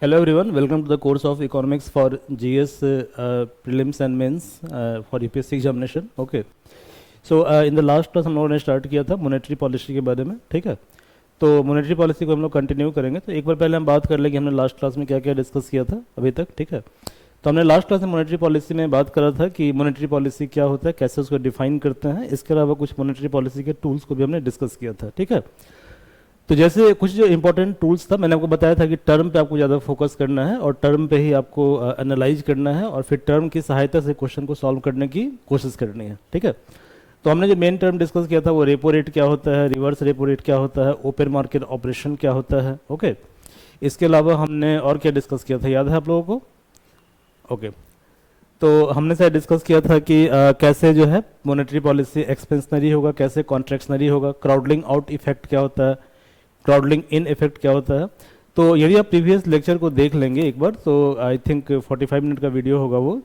Hello everyone, welcome to the course of economics for GS prelims and mains for UPSC examination. Okay. So in the last class हम लोगों ने start किया था monetary policy के बारे में, ठीक है। तो मॉनेटरी पॉलिसी को हम लोग कंटिन्यू करेंगे। तो एक बार पहले हम बात कर लें कि हमने लास्ट क्लास में क्या क्या डिस्कस किया था अभी तक, ठीक है। तो हमने लास्ट क्लास में मॉनेटरी पॉलिसी में बात करा था कि मॉनेटरी पॉलिसी क्या होता है, कैसे उसको डिफाइन करते हैं। इसके अलावा कुछ मॉनेटरी पॉलिसी के टूल्स को भी हमने डिस्कस किया था, ठीक है। तो जैसे कुछ जो इंपॉर्टेंट टूल्स था, मैंने आपको बताया था कि टर्म पे आपको ज़्यादा फोकस करना है और टर्म पे ही आपको एनालाइज करना है और फिर टर्म की सहायता से क्वेश्चन को सॉल्व करने की कोशिश करनी है, ठीक है। तो हमने जो मेन टर्म डिस्कस किया था वो रेपो रेट क्या होता है, रिवर्स रेपो रेट क्या होता है, ओपन मार्केट ऑपरेशन क्या होता है, ओके। इसके अलावा हमने और क्या डिस्कस किया था, याद है आप लोगों को? ओके। तो हमने शायद डिस्कस किया था कि कैसे जो है मॉनेटरी पॉलिसी एक्सपेंशनरी होगा, कैसे कॉन्ट्रैक्शनरी होगा, क्राउडलिंग आउट इफेक्ट क्या होता है, क्राउडलिंग इन इफेक्ट क्या होता है। तो यदि आप प्रीवियस लेक्चर को देख लेंगे एक बार, तो आई थिंक 45 मिनट का वीडियो होगा वो,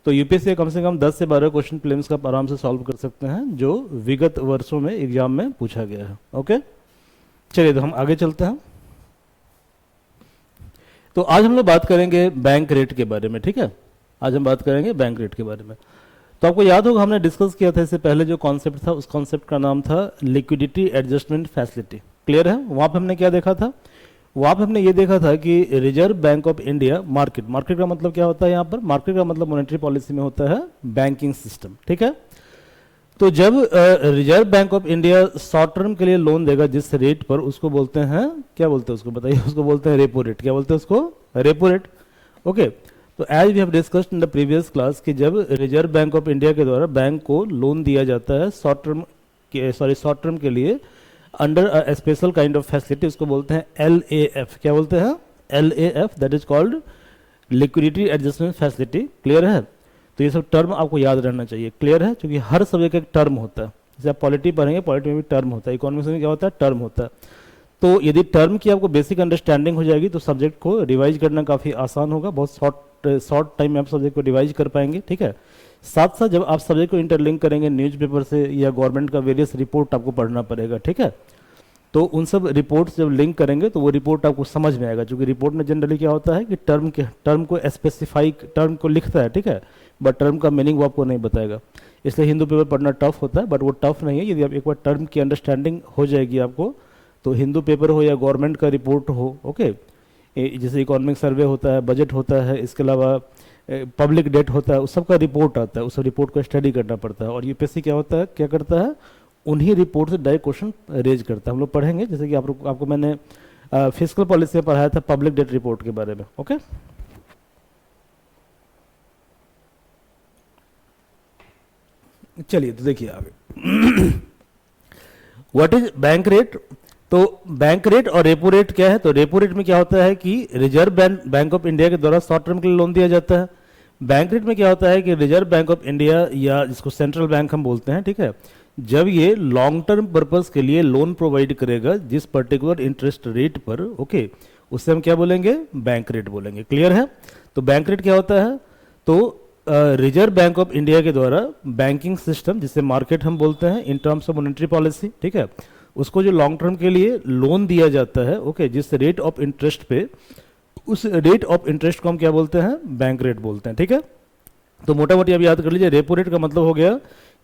तो यूपीएससी कम से कम 10 से 12 क्वेश्चन प्रीलिम्स का आराम से सॉल्व कर सकते हैं जो विगत वर्षों में एग्जाम में पूछा गया है, ओके। चलिए तो हम आगे चलते हैं। तो आज हम लोग बात करेंगे बैंक रेट के बारे में, ठीक है। आज हम बात करेंगे बैंक रेट के बारे में। तो आपको याद होगा हमने डिस्कस किया था इससे पहले जो कॉन्सेप्ट था, उस कॉन्सेप्ट का नाम था लिक्विडिटी एडजस्टमेंट फैसिलिटी। क्लियर है? वहां पे हमने क्या देखा था? वहां पे हमने ये देखा था कि reserve Bank of India market का मतलब क्या होता है यहाँ पर? मार्केट का मतलब मॉनेटरी पॉलिसी में होता है बैंकिंग सिस्टम, ठीक है। तो जब reserve Bank of India short term के लिए लोन देगा जिस रेट पर, उसको बोलते हैं, क्या बोलते हैं उसको बताइए? उसको बोलते हैं रेपो रेट। क्या बोलते हैं उसको? Repo rate, okay. तो as we have discussed in the previous class कि जब रिजर्व बैंक ऑफ इंडिया के द्वारा बैंक को लोन दिया जाता है शॉर्ट टर्म के लिए under special kind of facility, उसको बोलते हैं LAF। क्या बोलते हैं? LAF, that is called liquidity adjustment facility. Clear है? तो ये सब टर्म आपको याद रहना चाहिए, क्लियर है? क्योंकि हर सब्जेक्ट का एक टर्म होता है। जैसे आप पॉलिटी पढ़ेंगे, पॉलिटी में भी टर्म होता है, इकोनॉमिक्स में क्या होता है? टर्म होता है। तो यदि टर्म की आपको बेसिक अंडरस्टैंडिंग हो जाएगी तो सब्जेक्ट को रिवाइज करना काफ़ी आसान होगा, बहुत शॉर्ट टाइम में आप सब्जेक्ट को रिवाइज कर पाएंगे, ठीक है। साथ साथ जब आप सब्जेक्ट को इंटरलिंक करेंगे न्यूज़पेपर से या गवर्नमेंट का वेरियस रिपोर्ट आपको पढ़ना पड़ेगा, ठीक है। तो उन सब रिपोर्ट्स जब लिंक करेंगे तो वो रिपोर्ट आपको समझ में आएगा, क्योंकि रिपोर्ट में जनरली क्या होता है कि टर्म को स्पेसिफाई टर्म को लिखता है, ठीक है, बट टर्म का मीनिंग वो आपको नहीं बताएगा। इसलिए हिंदू पेपर पढ़ना टफ होता है, बट वो टफ नहीं है। यदि आप एक बार टर्म की अंडरस्टैंडिंग हो जाएगी आपको, तो हिंदू पेपर हो या गवर्नमेंट का रिपोर्ट हो, ओके, जैसे इकोनॉमिक सर्वे होता है, बजट होता है, इसके अलावा पब्लिक डेट होता है, उस सब का रिपोर्ट आता है, उस रिपोर्ट को स्टडी करना पड़ता है। और यूपीएससी क्या होता है, क्या करता है, उन्हीं रिपोर्ट से डायरेक्ट क्वेश्चन रेज करता है। हम लोग पढ़ेंगे, जैसे कि आपको मैंने फिस्कल पॉलिसी में पढ़ाया था पब्लिक डेट रिपोर्ट के बारे में, ओके। चलिए तो देखिए आगे व्हाट इज बैंक रेट। तो बैंक रेट और रेपो रेट क्या है? तो रेपो रेट में क्या होता है कि रिजर्व बैंक ऑफ इंडिया के द्वारा शॉर्ट टर्म के लिए लोन दिया जाता है। बैंक रेट में क्या होता है कि रिजर्व बैंक ऑफ इंडिया या जिसको सेंट्रल बैंक हम बोलते हैं, ठीक है, जब ये लॉन्ग टर्म पर्पस के लिए लोन प्रोवाइड करेगा जिस पर्टिकुलर इंटरेस्ट रेट पर, ओके, उससे हम क्या बोलेंगे? बैंक रेट बोलेंगे। क्लियर है? तो बैंक रेट क्या होता है? तो रिजर्व बैंक ऑफ इंडिया के द्वारा बैंकिंग सिस्टम, जिसे मार्केट हम बोलते हैं in terms of monetary policy, ठीक है, उसको जो लॉन्ग टर्म के लिए लोन दिया जाता है, ओके, जिस रेट ऑफ इंटरेस्ट पे, उस रेट ऑफ इंटरेस्ट को हम क्या बोलते हैं? बैंक रेट बोलते हैं, ठीक है। तो मोटा मोटी अब याद कर लीजिए, रेपो रेट का मतलब हो गया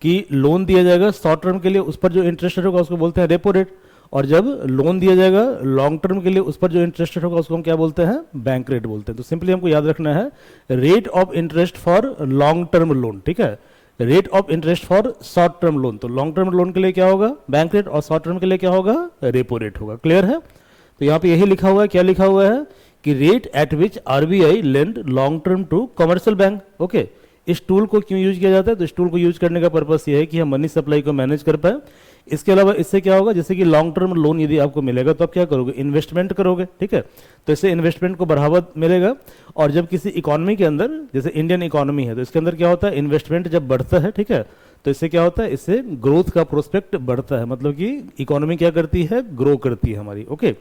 कि लोन दिया जाएगा शॉर्ट टर्म के लिए, उस पर जो इंटरेस्ट रेट होगा उसको बोलते हैं रेपो रेट। और जब लोन दिया जाएगा लॉन्ग टर्म के लिए, उस पर जो इंटरेस्ट रेट होगा उसको हम क्या बोलते हैं? बैंक रेट बोलते हैं। तो सिंपली हमको याद रखना है rate of interest for long term loan, ठीक है, rate of interest for short term loan. तो लॉन्ग टर्म लोन के लिए क्या होगा? बैंक रेट, और शॉर्ट टर्म के लिए क्या होगा? रेपो रेट होगा। क्लियर है? तो यहाँ पे यही लिखा हुआ है, क्या लिखा हुआ है कि rate at which RBI lend long term to commercial bank, okay. इस टूल को क्यों यूज किया जाता है? तो इस टूल को यूज करने का पर्पस ये है कि हम मनी सप्लाई को मैनेज कर पाए। इसके अलावा इससे क्या होगा, जैसे कि लॉन्ग टर्म लोन यदि आपको मिलेगा तो आप क्या करोगे? इन्वेस्टमेंट करोगे, ठीक है। तो इससे इन्वेस्टमेंट को बढ़ावा मिलेगा। और जब किसी इकोनॉमी के अंदर, जैसे इंडियन इकोनॉमी है, तो इसके अंदर क्या होता है? इन्वेस्टमेंट जब बढ़ता है, ठीक है, तो इससे क्या होता है? इससे ग्रोथ का प्रोस्पेक्ट बढ़ता है, मतलब कि इकोनॉमी क्या करती है? ग्रो करती है हमारी, ओके।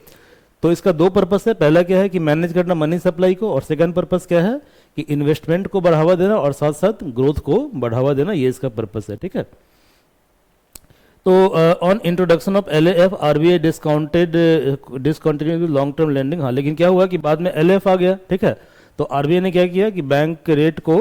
तो इसका दो पर्पस है, पहला क्या है कि मैनेज करना मनी सप्लाई को, और सेकंड पर्पस क्या है कि इन्वेस्टमेंट को बढ़ावा देना और साथ साथ ग्रोथ को बढ़ावा देना, ये इसका पर्पस है, ठीक है। तो on introduction of LAF RBI discontinued long term lending. हाँ, लेकिन क्या हुआ कि बाद में LAF आ गया, ठीक है। तो RBI ने क्या किया कि बैंक रेट को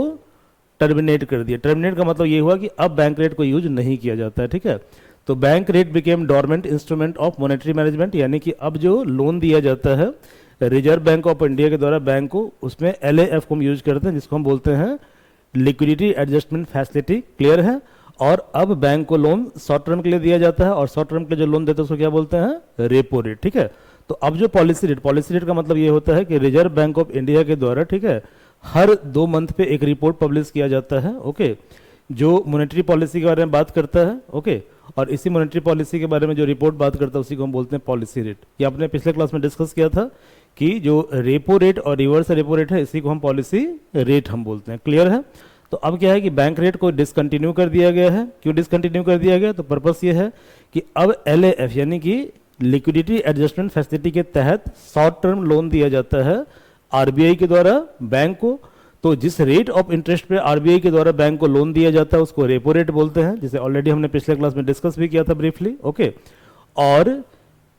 टर्मिनेट कर दिया। टर्मिनेट का मतलब ये हुआ कि अब बैंक रेट को यूज नहीं किया जाता है, ठीक है। तो bank rate became dormant instrument of monetary management, यानी कि अब जो लोन दिया जाता है रिजर्व बैंक ऑफ इंडिया के द्वारा बैंक को, उसमें LAF को हम यूज करते हैं, जिसको हम बोलते हैं लिक्विडिटी एडजस्टमेंट फैसिलिटी। क्लियर है। और अब बैंक को लोन शॉर्ट टर्म के लिए दिया जाता है, और शॉर्ट टर्म के लिए जो लोन देते हैं उसको क्या बोलते हैं, रेपो रेट, ठीक है। तो अब जो पॉलिसी रेट का मतलब ये होता है कि रिजर्व बैंक ऑफ इंडिया के द्वारा, ठीक है, हर 2 मंथ पे एक रिपोर्ट पब्लिश किया जाता है, ओके, जो मॉनेटरी पॉलिसी के बारे में बात करता है, ओके। और इसी मॉनेटरी पॉलिसी के बारे में जो रिपोर्ट बात करता है उसी को हम बोलते हैं पॉलिसी रेट। ये आपने पिछले क्लास में डिस्कस किया था कि जो रेपो रेट और रिवर्स रेपो रेट है इसी को हम पॉलिसी रेट हम बोलते हैं। क्लियर है। तो अब क्या है कि बैंक रेट को डिसकंटिन्यू कर दिया गया है। क्यों डिसकंटिन्यू कर दिया गया? तो पर्पस ये है कि अब LAF यानी कि लिक्विडिटी एडजस्टमेंट फैसिलिटी के तहत शॉर्ट टर्म लोन दिया जाता है RBI के द्वारा बैंक को। तो जिस रेट ऑफ इंटरेस्ट पे RBI के द्वारा बैंक को लोन दिया जाता है उसको रेपो रेट बोलते हैं, जिसे ऑलरेडी हमने पिछले क्लास में डिस्कस भी किया था ब्रीफली, ओके। और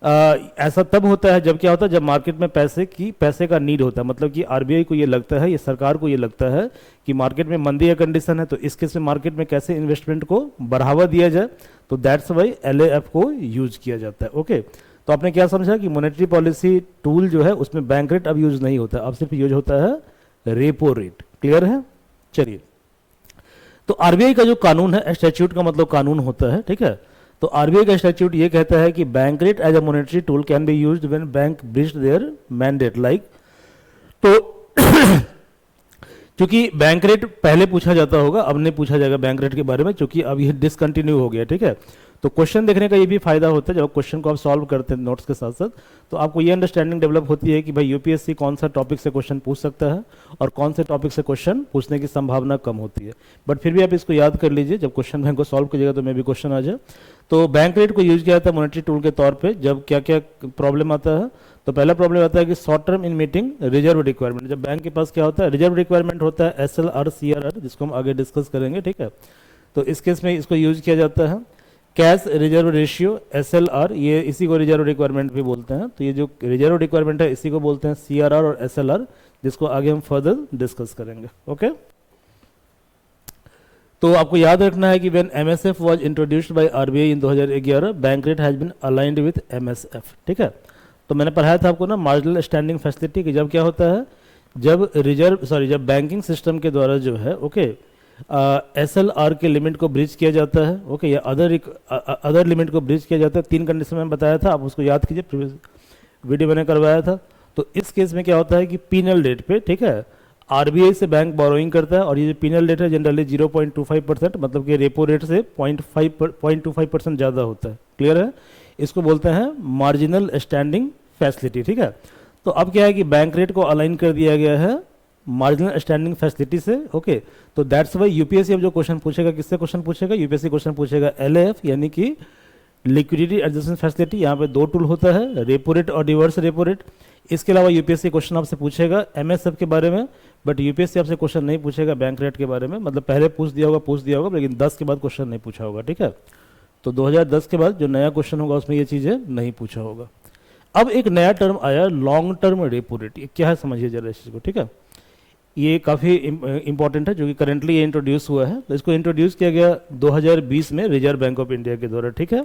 ऐसा तब होता है जब क्या होता है, जब मार्केट में पैसे का नीड होता है, मतलब कि RBI को ये लगता है, ये सरकार को ये लगता है कि मार्केट में मंदी या कंडीशन है, तो इस केस में मार्केट में कैसे इन्वेस्टमेंट को बढ़ावा दिया जाए, तो दैट्स वाई LAF को यूज किया जाता है, ओके। तो आपने क्या समझा कि मॉनेटरी पॉलिसी टूल जो है उसमें बैंक रेट अब यूज नहीं होता, अब सिर्फ यूज होता है रेपो रेट। क्लियर है। चलिए, तो RBI का जो कानून है, स्टैट्यूट का मतलब कानून होता है, ठीक है। तो RBI का स्टैट्यूट ये कहता है कि bank rate as a monetary tool can be used when bank breached their mandate, like. तो क्योंकि बैंक रेट पहले पूछा जाता होगा, अब नहीं पूछा जाएगा बैंक रेट के बारे में, क्योंकि अब ये डिसकंटिन्यू हो गया, ठीक है। तो क्वेश्चन देखने का ये भी फायदा होता है, जब क्वेश्चन को आप सॉल्व करते हैं नोट्स के साथ साथ, तो आपको ये अंडरस्टैंडिंग डेवलप होती है कि भाई UPSC कौन सा टॉपिक से क्वेश्चन पूछ सकता है और कौन से टॉपिक से क्वेश्चन पूछने की संभावना कम होती है। बट फिर भी आप इसको याद कर लीजिए, जब क्वेश्चन बैंक को सॉल्व कीजिएगा तो मे भी क्वेश्चन आ जाए। तो बैंक रेट को यूज किया जाता है मॉनेटरी टूल के तौर पर जब क्या क्या प्रॉब्लम आता है। तो पहला प्रॉब्लम आता है कि short term in meeting reserve requirement. जब बैंक के पास क्या होता है, रिजर्व रिक्वायरमेंट होता है SLR CRR, जिसको हम आगे डिस्कस करेंगे, ठीक है। तो इस केस में इसको यूज किया जाता है। कैश रिजर्व रेशियो SLR, ये इसी को रिजर्व रिक्वायरमेंट भी बोलते हैं। तो ये जो रिजर्व रिक्वायरमेंट है इसी को बोलते हैं CRR और SLR, जिसको आगे हम फर्दर डिस्कस करेंगे, ओके। तो आपको याद रखना है कि when MSF was introduced by RBI in 2011, bank rate has been aligned with MSF, ठीक है। तो मैंने पढ़ाया था आपको ना मार्जिनल स्टैंडिंग फैसिलिटी की, जब क्या होता है, जब बैंकिंग सिस्टम के द्वारा जो है, ओके, SLR के लिमिट को ब्रीच किया जाता है, ओके, या अदर लिमिट को ब्रीच किया जाता है। 3 कंडीशन में बताया था, आप उसको याद कीजिए, प्रीवियस वीडियो मैंने करवाया था। तो इस केस में क्या होता है कि पीनल रेट पे, ठीक है, RBI से बैंक बोरोइंग करता है, और ये जो पीनल रेट है जनरली 0.25%, मतलब कि रेपो रेट से 0.25% ज़्यादा होता है। क्लियर है। इसको बोलते हैं मार्जिनल स्टैंडिंग फैसिलिटी, ठीक है। तो अब क्या है कि बैंक रेट को अलाइन कर दिया गया है मार्जिनल स्टैंडिंग फैसिलिटी से, ओके। तो दैट्स वाई UPSC अब जो क्वेश्चन पूछेगा, किससे क्वेश्चन पूछेगा, UPSC क्वेश्चन पूछेगा LAF यानी कि लिक्विडिटी एडजस्टमेंट फैसिलिटी। यहाँ पे 2 टूल होता है, रेपो रेट और रिवर्स रेपो रेट। इसके अलावा UPSC क्वेश्चन आपसे पूछेगा MSF के बारे में, बट UPSC आपसे क्वेश्चन नहीं पूछेगा बैंक रेट के बारे में, मतलब पहले पूछ दिया होगा, लेकिन 10 के बाद क्वेश्चन नहीं पूछा होगा, ठीक है। तो 2010 के बाद जो नया क्वेश्चन होगा उसमें ये चीज़ें नहीं पूछा होगा। अब एक नया टर्म आया, लॉन्ग टर्म रेपो रेट। ये क्या है समझिए जरा इस चीज़ को, ठीक है। ये काफ़ी इंपॉर्टेंट है, जो कि करेंटली ये इंट्रोड्यूस हुआ है। तो इसको इंट्रोड्यूस किया गया 2020 में रिजर्व बैंक ऑफ इंडिया के द्वारा, ठीक है।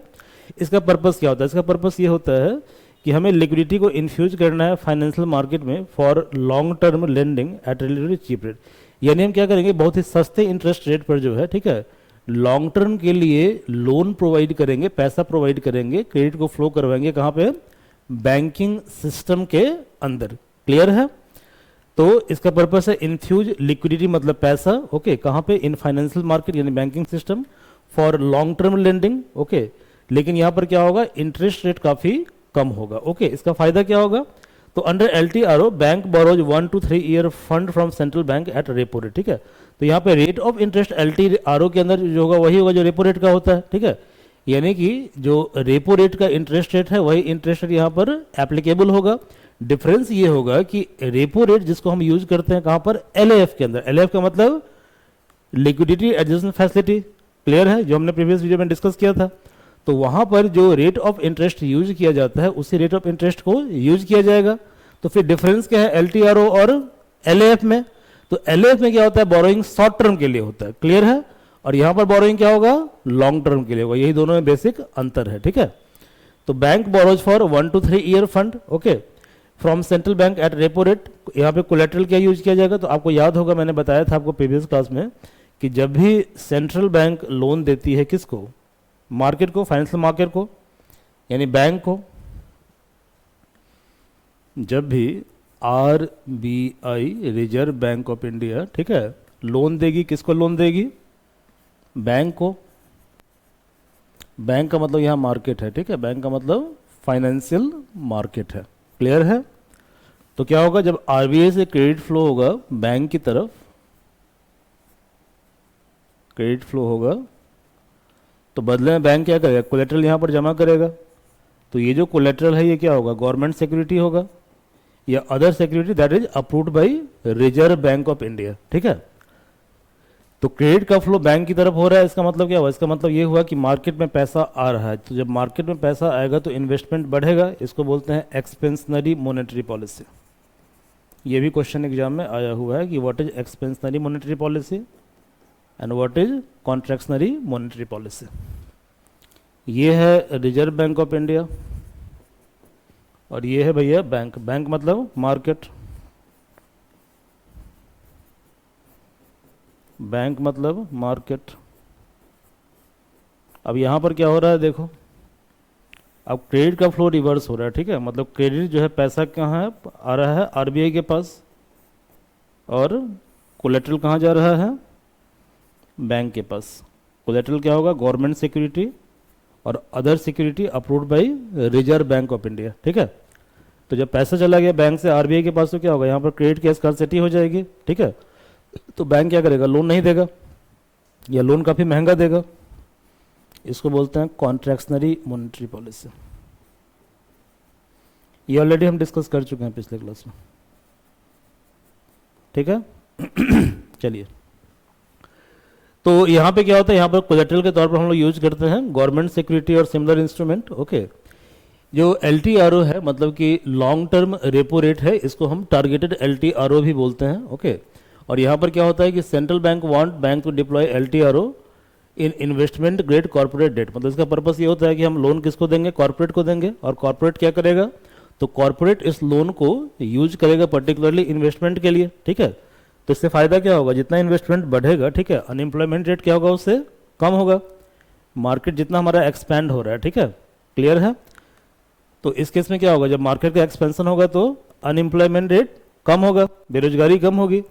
इसका पर्पस क्या होता है? इसका पर्पस ये होता है कि हमें लिक्विडिटी को इन्फ्यूज करना है फाइनेंशियल मार्केट में for long term lending at relatively cheap rate. यानी हम क्या करेंगे, बहुत ही सस्ते इंटरेस्ट रेट पर जो है, ठीक है, लॉन्ग टर्म के लिए लोन प्रोवाइड करेंगे, पैसा प्रोवाइड करेंगे, क्रेडिट को फ्लो करवाएंगे, कहाँ पे, बैंकिंग सिस्टम के अंदर। क्लियर है। तो इसका पर्पस है इन्फ्यूज लिक्विडिटी, मतलब पैसा, ओके, कहाँ पे, इन फाइनेंशियल मार्केट यानी banking system for long term lending, okay. लेकिन यहाँ पर क्या होगा, इंटरेस्ट रेट काफी कम होगा, ओके। इसका फायदा क्या होगा, तो under LTRO bank borrows 1 to 3 year fund from central bank at repo rate, ठीक है। तो यहाँ पे रेट ऑफ इंटरेस्ट LTRO के अंदर जो होगा वही होगा जो रेपो रेट का होता है, ठीक है। यानी कि जो रेपो रेट का इंटरेस्ट रेट है वही इंटरेस्ट रेट यहाँ पर एप्लीकेबल होगा। डिफरेंस ये होगा कि रेपो रेट जिसको हम यूज करते हैं कहाँ पर, LAF के अंदर। LAF का मतलब लिक्विडिटी एडजस्टमेंट फैसिलिटी, क्लियर है, जो हमने प्रीवियस वीडियो में डिस्कस किया था। तो वहाँ पर जो रेट ऑफ इंटरेस्ट यूज किया जाता है उसी रेट ऑफ इंटरेस्ट को यूज किया जाएगा। तो फिर डिफरेंस क्या है एलटीआरओ और एलएएफ में? तो एलएएफ में क्या होता है, बोरोइंग शॉर्ट टर्म के लिए होता है, क्लियर है, और यहाँ पर बोरोइंग क्या होगा, लॉन्ग टर्म के लिए होगा। यही दोनों में बेसिक अंतर है, ठीक है। तो bank borrows for 1 to 3 year fund, okay, from central bank at repo rate. यहाँ पे कोलेट्रल क्या यूज किया जाएगा? तो आपको याद होगा, मैंने बताया था आपको प्रीवियस क्लास में कि जब भी सेंट्रल बैंक लोन देती है किसको, मार्केट को, फाइनेंशियल मार्केट को, यानी बैंक को, जब भी RBI reserve Bank of India, ठीक है, लोन देगी, किसको लोन देगी? बैंक को। बैंक का मतलब यहाँ मार्केट है, ठीक है, बैंक का मतलब फाइनेंशियल मार्केट है, क्लियर है। तो क्या होगा, जब आरबीआई से क्रेडिट फ्लो होगा बैंक की तरफ, क्रेडिट फ्लो होगा, तो बदले में बैंक क्या करेगा, कोलेट्रल यहाँ पर जमा करेगा। तो ये जो कोलेट्रल है ये क्या होगा, गवर्नमेंट सिक्योरिटी होगा या other security that is approved by Reserve Bank of India, ठीक है। तो क्रेडिट का फ्लो बैंक की तरफ हो रहा है, इसका मतलब क्या हुआ, इसका मतलब ये हुआ कि मार्केट में पैसा आ रहा है। तो जब मार्केट में पैसा आएगा तो इन्वेस्टमेंट बढ़ेगा, इसको बोलते हैं एक्सपेंशनरी मॉनेटरी पॉलिसी। ये भी क्वेश्चन एग्जाम में आया हुआ है कि what is expansionary monetary policy and what is contractionary monetary policy. ये है रिजर्व बैंक ऑफ इंडिया और ये है भैया बैंक। बैंक मतलब मार्केट, बैंक मतलब मार्केट। अब यहाँ पर क्या हो रहा है देखो, अब क्रेडिट का फ्लो रिवर्स हो रहा है, ठीक है, मतलब क्रेडिट जो है पैसा कहाँ है, आ रहा है आरबीआई के पास, और कोलेट्रल कहाँ जा रहा है, बैंक के पास। कोलेट्रल क्या होगा, गवर्नमेंट सिक्योरिटी और other security approved by Reserve Bank of India, ठीक है। तो जब पैसा चला गया बैंक से आरबीआई के पास तो क्या होगा, यहाँ पर क्रेडिट की स्कार्सिटी हो जाएगी, ठीक है। तो बैंक क्या करेगा, लोन नहीं देगा या लोन काफ़ी महंगा देगा। इसको बोलते हैं कॉन्ट्रैक्शनरी मॉनेटरी पॉलिसी। ये ऑलरेडी हम डिस्कस कर चुके हैं पिछले क्लास में, ठीक है। चलिए, तो यहाँ पे क्या होता है, यहाँ पर कोलेट्रल के तौर पर हम लोग यूज करते हैं गवर्नमेंट सिक्योरिटी और सिमिलर इंस्ट्रूमेंट, ओके। जो एलटीआरओ है मतलब कि लॉन्ग टर्म रेपो रेट है, इसको हम टारगेटेड एलटीआरओ भी बोलते हैं, ओके। और यहाँ पर क्या होता है कि central bank want bank to deploy LTRO in investment grade corporate debt. मतलब इसका पर्पस ये होता है कि हम लोन किसको देंगे, कॉर्पोरेट को देंगे, और कॉर्पोरेट क्या करेगा, तो कॉर्पोरेट इस लोन को यूज करेगा पर्टिकुलरली इन्वेस्टमेंट के लिए, ठीक है। तो इससे फायदा क्या होगा, जितना इन्वेस्टमेंट बढ़ेगा, ठीक है, अनएम्प्लॉयमेंट रेट क्या होगा, उससे कम होगा। मार्केट जितना हमारा एक्सपैंड हो रहा है, ठीक है, क्लियर है। तो इस केस में क्या होगा, जब मार्केट का एक्सपेंशन होगा तो अनएम्प्लॉयमेंट रेट कम होगा, बेरोजगारी कम होगी।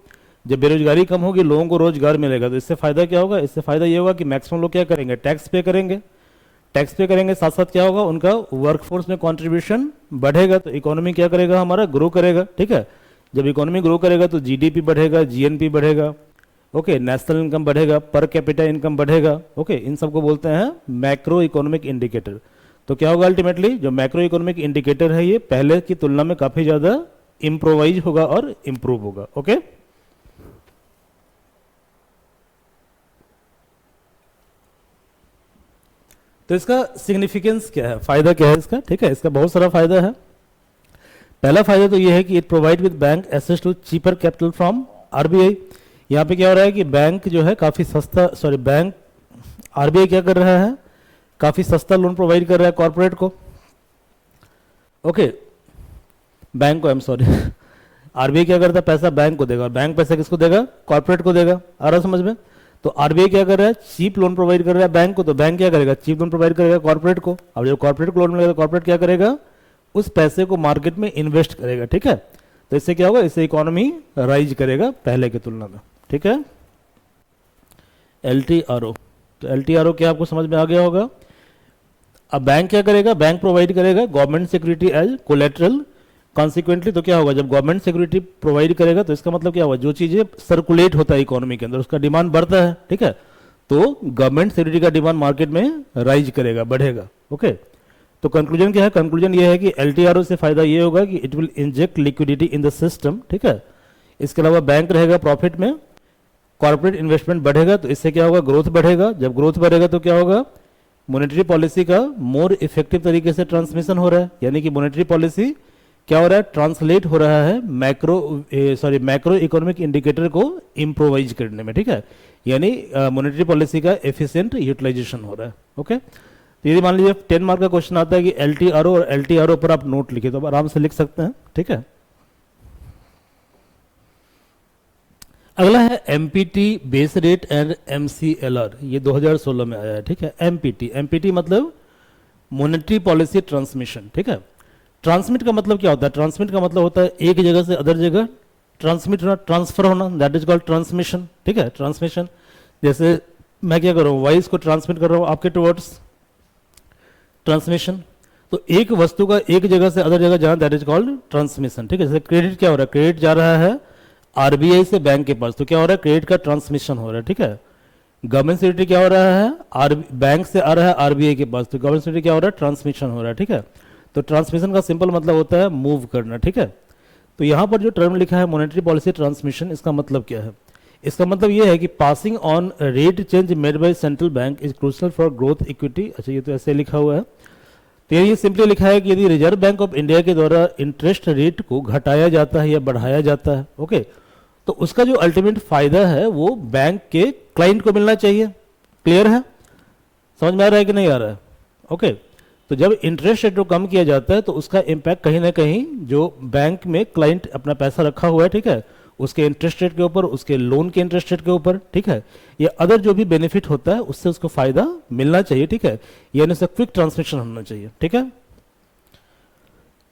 जब बेरोजगारी कम होगी, लोगों को रोजगार मिलेगा। तो इससे फायदा क्या होगा, इससे फायदा ये होगा कि मैक्सिमम लोग क्या करेंगे, टैक्स पे करेंगे। टैक्स पे करेंगे, साथ साथ क्या होगा, उनका वर्कफोर्स में कंट्रीब्यूशन बढ़ेगा। तो इकोनॉमी क्या करेगा, हमारा ग्रो करेगा, ठीक है। जब इकोनॉमी ग्रो करेगा तो जीडीपी बढ़ेगा, जीएनपी बढ़ेगा, ओके, नेशनल इनकम बढ़ेगा, पर कैपिटा इनकम बढ़ेगा, ओके। इन सबको बोलते हैं मैक्रो इकोनॉमिक इंडिकेटर। तो क्या होगा, अल्टीमेटली जो मैक्रो इकोनॉमिक इंडिकेटर है ये पहले की तुलना में काफी ज्यादा इम्प्रोवाइज होगा और इम्प्रूव होगा, ओके। तो इसका सिग्निफिकेंस क्या है, फायदा क्या है इसका, ठीक है। इसका बहुत सारा फायदा है। पहला फायदा तो ये है कि it provide with bank access to cheaper capital from RBI. यहाँ पे क्या हो रहा है कि बैंक जो है काफी सस्ता, सॉरी बैंक, आरबीआई क्या कर रहा है, काफी सस्ता लोन प्रोवाइड कर रहा है कॉर्पोरेट को, ओके, बैंक को, आई एम सॉरी, आरबीआई क्या करता है, पैसा बैंक को देगा, और बैंक पैसा किसको देगा, कॉर्पोरेट को देगा। आ रहा समझ में। तो आरबीआई क्या कर रहा है, चीप लोन प्रोवाइड कर रहा है बैंक को, तो बैंक क्या करेगा, चीप लोन प्रोवाइड करेगा कॉर्पोरेट को। अब जब कॉर्पोरेट को लोन मिलेगा तो कॉर्पोरेट क्या करेगा, उस पैसे को मार्केट में इन्वेस्ट करेगा, ठीक है। तो इससे क्या होगा, इससे इकोनॉमी राइज करेगा पहले की तुलना में, ठीक है। एलटीआरओ, तो एलटीआरओ क्या आपको समझ में आ गया होगा। अब बैंक क्या करेगा, बैंक प्रोवाइड करेगा government security as collateral. Consequently तो क्या होगा, जब गवर्नमेंट सिक्योरिटी प्रोवाइड करेगा तो इसका मतलब क्या होगा, जो चीजें सर्कुलेट होता है इकोनॉमी के अंदर उसका डिमांड बढ़ता है, ठीक है। तो गवर्नमेंट सिक्योरिटी का डिमांड मार्केट में राइज करेगा, बढ़ेगा, ओके। तो कंक्लूजन क्या है, कंक्लूजन ये है कि एलटीआरओ से फायदा ये होगा कि it will inject liquidity in the system, ठीक है। इसके अलावा बैंक रहेगा प्रॉफिट में, कॉर्पोरेट इन्वेस्टमेंट बढ़ेगा, तो इससे क्या होगा, ग्रोथ बढ़ेगा। जब ग्रोथ बढ़ेगा तो क्या होगा, मॉनेटरी पॉलिसी का मोर इफेक्टिव तरीके से ट्रांसमिशन हो रहा है, यानी कि मॉनेटरी पॉलिसी क्या हो रहा है, ट्रांसलेट हो रहा है मैक्रो इकोनॉमिक इंडिकेटर को इम्प्रोवाइज करने में, ठीक है, यानी मॉनेटरी पॉलिसी का एफिशिएंट यूटिलाइजेशन हो रहा है। ओके, तो यदि मान लीजिए 10 मार्क का क्वेश्चन आता है कि एलटीआरओ और एलटीआरओ पर आप नोट लिखे, तो आप आराम से लिख सकते हैं, ठीक है। अगला है empty base rate and MCLR, ये 2016 में आया है, ठीक है। एमपीटी मतलब मॉनेटरी पॉलिसी ट्रांसमिशन, ठीक है। ट्रांसमिट का मतलब क्या होता है, ट्रांसमिट का मतलब होता है एक जगह से अदर जगह ट्रांसमिट होना, ट्रांसफर होना, दैट इज कॉल्ड ट्रांसमिशन, ठीक है। ट्रांसमिशन, जैसे मैं क्या कर रहा हूँ, वॉइस को ट्रांसमिट कर रहा हूँ आपके टुवर्ड्स, ट्रांसमिशन। तो एक वस्तु का एक जगह से अदर जगह जाना, दैट इज कॉल्ड ट्रांसमिशन, ठीक है। जैसे क्रेडिट क्या हो रहा है, क्रेडिट जा रहा है आरबीआई से बैंक के पास, तो क्या हो रहा है, क्रेडिट का ट्रांसमिशन हो रहा है, ठीक है। गवर्नमेंट सिक्योरिटी क्या हो रहा है, बैंक से आ रहा है आरबीआई के पास, तो गवर्नमेंट सिक्योरिटी क्या हो रहा है, ट्रांसमिशन हो रहा है, ठीक है। तो ट्रांसमिशन का सिंपल मतलब होता है मूव करना, ठीक है। तो यहाँ पर जो टर्म लिखा है मॉनेटरी पॉलिसी ट्रांसमिशन, इसका मतलब क्या है, इसका मतलब ये है कि passing on rate change made by central bank is crucial for growth equity. अच्छा, ये तो ऐसे लिखा हुआ है, तो ये सिंपली लिखा है कि यदि रिजर्व बैंक ऑफ इंडिया के द्वारा इंटरेस्ट रेट को घटाया जाता है या बढ़ाया जाता है, ओके, तो उसका जो अल्टीमेट फायदा है वो बैंक के क्लाइंट को मिलना चाहिए। क्लियर है, समझ में आ रहा है कि नहीं आ रहा है? ओके, तो जब इंटरेस्ट रेट को कम किया जाता है तो उसका इम्पैक्ट कहीं ना कहीं जो बैंक में क्लाइंट अपना पैसा रखा हुआ है, ठीक है, उसके इंटरेस्ट रेट के ऊपर, उसके लोन के इंटरेस्ट रेट के ऊपर, ठीक है, या अदर जो भी बेनिफिट होता है उससे उसको फायदा मिलना चाहिए, ठीक है, यानी उससे क्विक ट्रांसमिशन होना चाहिए, ठीक है।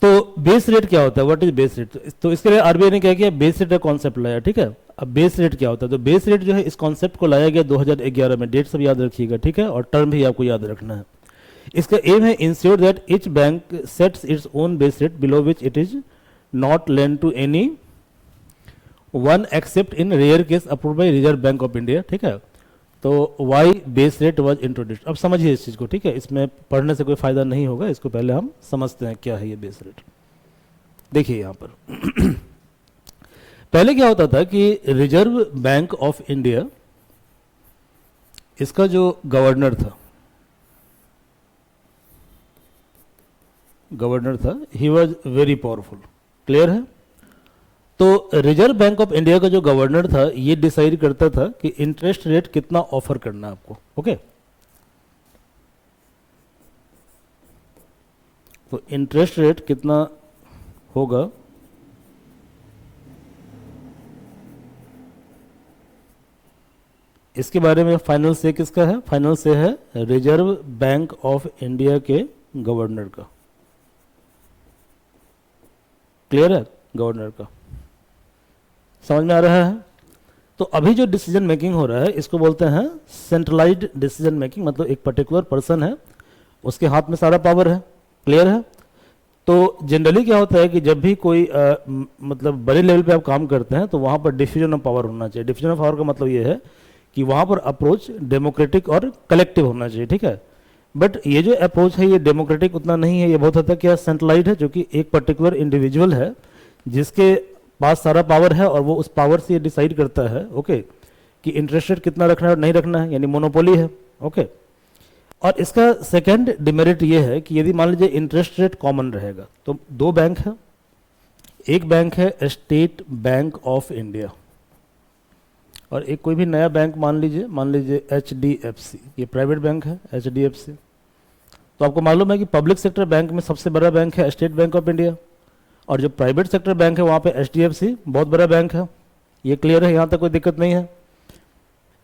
तो बेस रेट क्या होता है, व्हाट इज बेस रेट? तो इसके लिए आरबीआई ने क्या किया, बेस रेट का कॉन्सेप्ट लाया, ठीक है। अब बेस रेट क्या होता है, तो बेस रेट जो है इस कॉन्सेप्ट को लाया गया 2011 में, डेट सब याद रखिएगा, ठीक है, और टर्म भी आपको याद रखना है। इसका एम है ensure that each bank sets its own base rate below which it is not lend to anyone except in rare case approve by Reserve Bank of India, ठीक है। तो why base rate was introduced, अब समझिए इस चीज को, ठीक है, इसमें पढ़ने से कोई फायदा नहीं होगा, इसको पहले हम समझते हैं क्या है ये बेस रेट। देखिए यहां पर पहले क्या होता था कि रिजर्व बैंक ऑफ इंडिया, इसका जो गवर्नर था, he was very powerful. Clear है? तो रिजर्व बैंक ऑफ इंडिया का जो गवर्नर था ये डिसाइड करता था कि इंटरेस्ट रेट कितना ऑफर करना है आपको, ओके। तो इंटरेस्ट रेट कितना होगा, इसके बारे में फाइनल से किसका है, फाइनल से है रिजर्व बैंक ऑफ इंडिया के गवर्नर का। क्लियर है? गवर्नर का समझ में आ रहा है? तो अभी जो डिसीजन मेकिंग हो रहा है इसको बोलते हैं सेंट्रलाइज्ड डिसीजन मेकिंग, मतलब एक पर्टिकुलर पर्सन है, उसके हाथ में सारा पावर है। क्लियर है? तो जनरली क्या होता है कि जब भी कोई मतलब बड़े लेवल पे आप काम करते हैं तो वहां पर डिफ्यूजन ऑफ पावर होना चाहिए। डिफ्यूजन ऑफ पावर का मतलब ये है कि वहां पर अप्रोच डेमोक्रेटिक और कलेक्टिव होना चाहिए, ठीक है। बट ये जो अप्रोच है ये डेमोक्रेटिक उतना नहीं है, ये बहुत हद तक क्या सेंट्रलाइज्ड है, जो कि एक पर्टिकुलर इंडिविजुअल है जिसके पास सारा पावर है और वो उस पावर से ये डिसाइड करता है, ओके, कि इंटरेस्ट रेट कितना रखना है और नहीं रखना है, यानी मोनोपोली है, ओके। और इसका सेकंड डिमेरिट ये है कि यदि मान लीजिए इंटरेस्ट रेट कॉमन रहेगा, तो दो बैंक है, एक बैंक है स्टेट बैंक ऑफ इंडिया और एक कोई भी नया बैंक मान लीजिए HDFC, ये प्राइवेट बैंक है HDFC। तो आपको मालूम है कि पब्लिक सेक्टर बैंक में सबसे बड़ा बैंक है स्टेट बैंक ऑफ इंडिया और जो प्राइवेट सेक्टर बैंक है वहाँ पे HDFC बहुत बड़ा बैंक है। ये क्लियर है? यहाँ तक कोई दिक्कत नहीं है।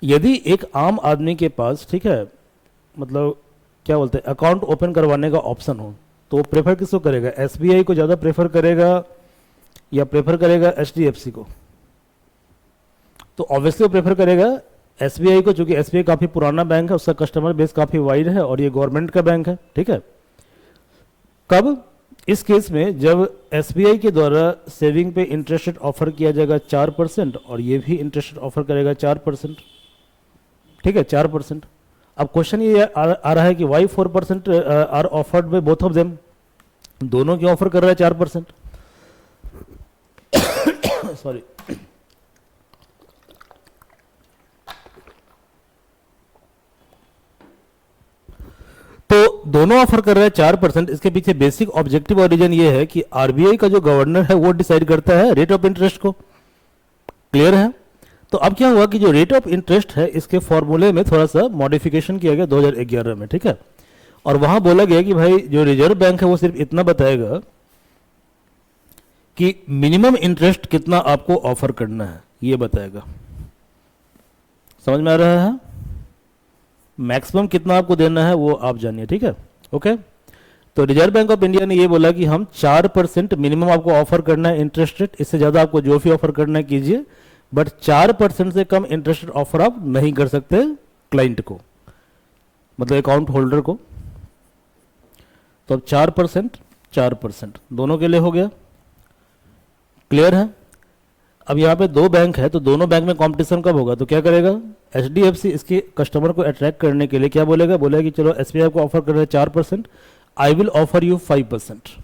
यदि एक आम आदमी के पास, ठीक है, मतलब क्या बोलते हैं, अकाउंट ओपन करवाने का ऑप्शन हो तो वो प्रेफर किसको करेगा, SBI को ज़्यादा प्रेफर करेगा या प्रेफर करेगा HDFC को? तो ऑब्वियसली वो प्रेफर करेगा SBI को, क्योंकि SBI काफ़ी पुराना बैंक है, उसका कस्टमर बेस काफ़ी वाइड है और ये गवर्नमेंट का बैंक है, ठीक है। कब? इस केस में जब SBI के द्वारा सेविंग पे इंटरेस्ट रेट ऑफर किया जाएगा 4% और ये भी इंटरेस्ट रेट ऑफर करेगा 4%, ठीक है, 4%। अब क्वेश्चन ये आ रहा है कि why 4% are offered by both of them, दोनों क्यों ऑफर कर रहा है 4%? सॉरी, दोनों ऑफर कर रहा है 4%, इसके पीछे बेसिक ऑब्जेक्टिव और रीजन ये है कि आरबीआई का जो गवर्नर है वो डिसाइड करता है रेट ऑफ इंटरेस्ट को। क्लियर है? तो अब क्या हुआ कि जो रेट ऑफ इंटरेस्ट है इसके फॉर्मूले में थोड़ा सा मॉडिफिकेशन किया गया 2011 में, ठीक है। और वहां बोला गया कि भाई जो रिजर्व बैंक है वो सिर्फ इतना बताएगा कि मिनिमम इंटरेस्ट कितना आपको ऑफर करना है, ये बताएगा। समझ में आ रहा है? मैक्सिमम कितना आपको देना है वो आप जानिए, ठीक है। ओके, तो रिजर्व बैंक ऑफ इंडिया ने ये बोला कि हम 4% मिनिमम आपको ऑफर करना है इंटरेस्ट रेट, इससे ज़्यादा आपको जो भी ऑफर करना है कीजिए, बट 4% से कम इंटरेस्ट रेट ऑफर आप नहीं कर सकते क्लाइंट को, मतलब अकाउंट होल्डर को। तो अब 4% दोनों के लिए हो गया। क्लियर है? अब यहाँ पे दो बैंक है, तो दोनों बैंक में कंपटीशन कब होगा? तो क्या करेगा एचडीएफसी इसके कस्टमर को अट्रैक्ट करने के लिए क्या बोलेगा? बोलेगा कि चलो एसबीआई को ऑफर कर रहे हैं 4%, आई विल ऑफर यू 5%।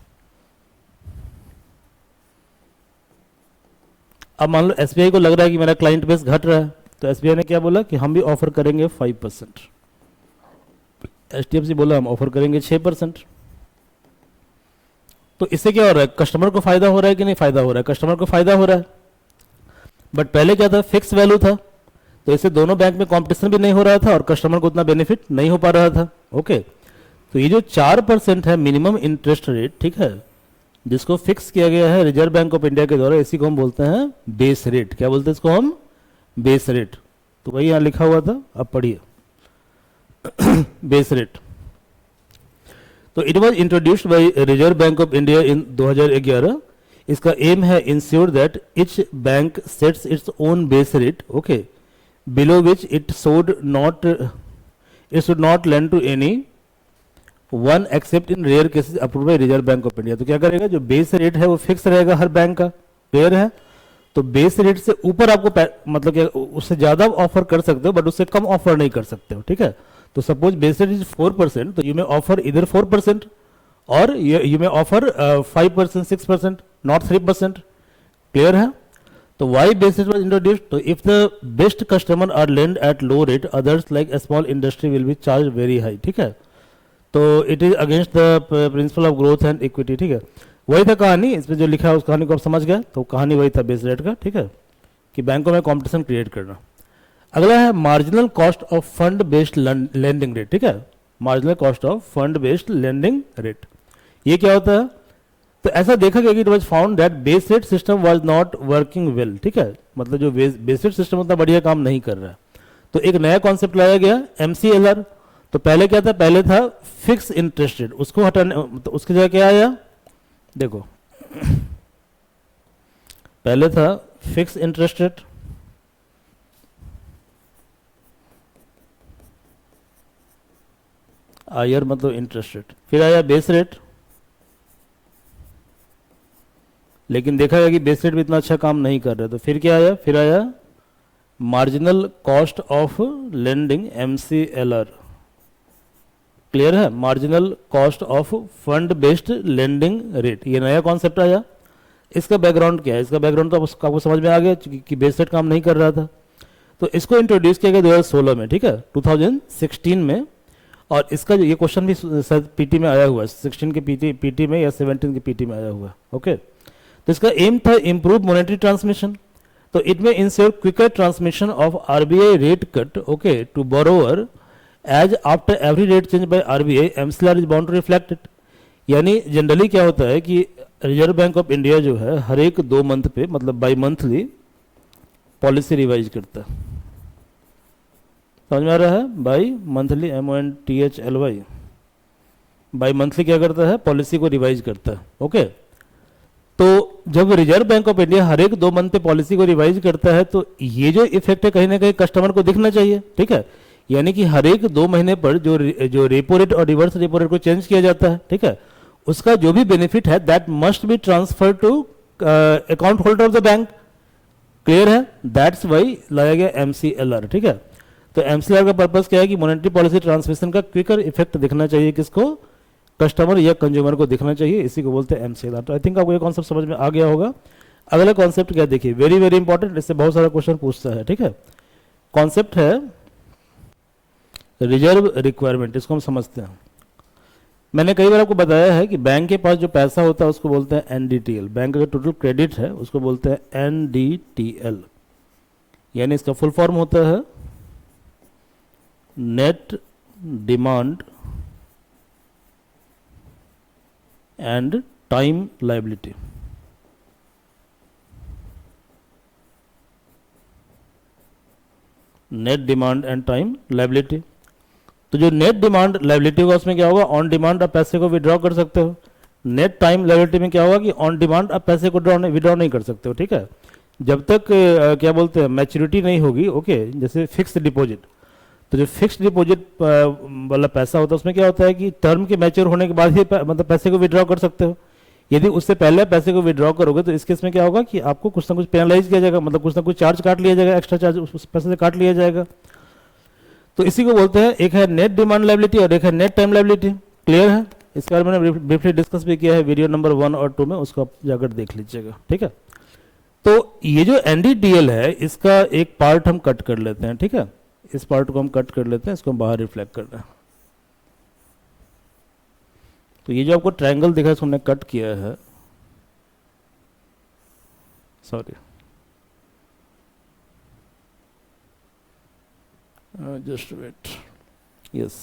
अब मान लो एसबीआई को लग रहा है कि मेरा क्लाइंट बेस घट रहा है, तो एसबीआई ने क्या बोला कि हम भी ऑफर करेंगे 5%। एचडीएफसी बोला हम ऑफर करेंगे 6%। तो इससे क्या हो रहा है? कस्टमर को फायदा हो रहा है कि नहीं फायदा हो रहा है? कस्टमर को फायदा हो रहा है। बट पहले क्या था? फिक्स वैल्यू था, तो इससे दोनों बैंक में कंपटीशन भी नहीं हो रहा था और कस्टमर को उतना बेनिफिट नहीं हो पा रहा था। ओके, तो ये जो 4% है मिनिमम इंटरेस्ट रेट, ठीक है, जिसको फिक्स किया गया है रिजर्व बैंक ऑफ इंडिया के द्वारा, इसी को हम बोलते हैं बेस रेट। क्या बोलते हैं इसको हम? Base rate. तो वही यहां लिखा हुआ था, अब पढ़िए बेस रेट। तो it was introduced by Reserve Bank of India in 2011। इसका एम है ensure that each bank sets its own base rate, okay, below which it should not lend to anyone except in rare cases approve by Reserve Bank of India. तो क्या करेगा? जो base rate है वो fix रहेगा हर bank का। Clear है? तो बेस रेट से ऊपर आपको मतलब क्या उससे ज्यादा ऑफर कर सकते हो, बट उससे कम ऑफर नहीं कर सकते हो, ठीक है। तो सपोज बेस रेट इज 4%, तो यू मे ऑफर इधर 4% और you may offer 5%, 6%, not 3%। Clear है? तो why base rate was introduced? तो if the best customer are lend at low rate, others like a small industry will be charge very high, ठीक है। तो it is against the principle of growth and equity, ठीक है। वही था कहानी, इसमें जो लिखा है उस कहानी को आप समझ गए। तो कहानी वही था बेस रेट का, ठीक है, कि बैंकों में कंपटीशन क्रिएट करना। अगला है marginal cost of fund based lending rate, ठीक है। Marginal cost of fund based lending rate, ये क्या होता है? तो ऐसा देखा गया कि it was found that base rate system was not working well, ठीक है, मतलब जो बेस रेट सिस्टम उतना बढ़िया काम नहीं कर रहा है। तो एक नया कॉन्सेप्ट लाया गया एमसीएलआर। तो पहले क्या था? पहले था फिक्स इंटरेस्ट रेट, उसको हटाने, तो उसकी जगह क्या आया? देखो पहले था फिक्स इंटरेस्ट रेट, आईआर मतलब इंटरेस्ट रेट, फिर आया बेस रेट। लेकिन देखा गया कि बेस रेट भी इतना अच्छा काम नहीं कर रहा, तो फिर क्या आया? फिर आया marginal cost of lending, MCLR. Clear है? Marginal cost of fund based lending rate, ये नया कॉन्सेप्ट आया। इसका बैकग्राउंड क्या है? इसका बैकग्राउंड तो आपको समझ में आ गया कि बेस रेट काम नहीं कर रहा था। तो इसको इंट्रोड्यूस किया गया 2016 में, ठीक है, 2016 में। और इसका जो ये क्वेश्चन भी शायद पीटी में आया हुआ है, 16 के पीटी में या 17 के पीटी में आया हुआ है। ओके, तो इसका एम था इम्प्रूव मॉनेटरी ट्रांसमिशन। तो इट में ensure quicker transmission of RBI rate cut, okay, to borrower as after every rate change by RBI MCLR is bound to reflect it. यानी जनरली क्या होता है कि रिजर्व बैंक ऑफ इंडिया जो है हर एक 2 मंथ पे, मतलब बाई मंथली पॉलिसी रिवाइज करता है। समझ में आ रहा है? By monthly, MONTHLY, by monthly क्या करता है? पॉलिसी को रिवाइज करता है। ओके, तो जब रिजर्व बैंक ऑफ इंडिया हर एक 2 मंथ पे पॉलिसी को रिवाइज करता है, तो ये जो इफेक्ट है कहीं ना कहीं कस्टमर को दिखना चाहिए, ठीक है। यानी कि हर एक 2 महीने पर जो रेपो रेट और रिवर्स रेपो रेट को चेंज किया जाता है, ठीक है, उसका जो भी बेनिफिट है that must be transfer to account holder of the bank. Clear है? दैट्स वाई लाया गया एमसीएलआर, ठीक है। तो एमसीएलआर का पर्पस क्या है कि मॉनेटरी पॉलिसी ट्रांसमिशन का क्विकर इफेक्ट दिखना चाहिए, किसको? कस्टमर या कंज्यूमर को दिखना चाहिए, इसी को बोलते हैं एमसीएलआर। तो आई थिंक आपको ये कॉन्सेप्ट समझ में आ गया होगा। अगला कॉन्सेप्ट क्या देखिए, वेरी वेरी इंपॉर्टेंट, इससे बहुत सारा क्वेश्चन पूछता है, ठीक है। कॉन्सेप्ट है रिजर्व रिक्वायरमेंट, इसको हम समझते हैं। मैंने कई बार आपको बताया है कि बैंक के पास जो पैसा होता है उसको बोलते हैं एनडीटीएल, बैंक का जो टोटल क्रेडिट है उसको बोलते हैं एनडीटीएल, यानी इसका फुल फॉर्म होता है net demand and time liability. Net demand and time liability. तो जो नेट डिमांड लायबिलिटी होगा उसमें क्या होगा, ऑन डिमांड आप पैसे को विड्रॉ कर सकते हो। नेट टाइम लायबिलिटी में क्या होगा कि ऑन डिमांड आप पैसे को विड्रॉ नहीं कर सकते हो, ठीक है, जब तक क्या बोलते हैं मैच्योरिटी नहीं होगी। ओके, जैसे फिक्स्ड डिपॉजिट, तो जो फिक्स्ड डिपॉजिट वाला पैसा होता है उसमें क्या होता है कि टर्म के मैच्योर होने के बाद ही मतलब पैसे को विड्रॉ कर सकते हो। यदि उससे पहले पैसे को विड्रॉ करोगे तो इस केस में क्या होगा कि आपको कुछ ना कुछ पेनलाइज किया जाएगा, मतलब कुछ ना कुछ चार्ज काट लिया जाएगा, एक्स्ट्रा चार्ज उस पैसे से काट लिया जाएगा। तो इसी को बोलते हैं, एक है नेट डिमांड लायबिलिटी और एक है नेट टाइम लायबिलिटी। क्लियर है? इसके बारे में मैंने ब्रीफली डिस्कस भी किया है वीडियो नंबर 1 और 2 में, उसको आप जाकर देख लीजिएगा, ठीक है। तो ये जो एनडीटीएल है इसका एक पार्ट हम कट कर लेते हैं, ठीक है, इस पार्ट को हम कट कर लेते हैं, इसको हम बाहर रिफ्लेक्ट कर रहे हैं। तो ये जो आपको ट्रायंगल दिखा है इसको हमने कट किया है, sorry just wait, yes,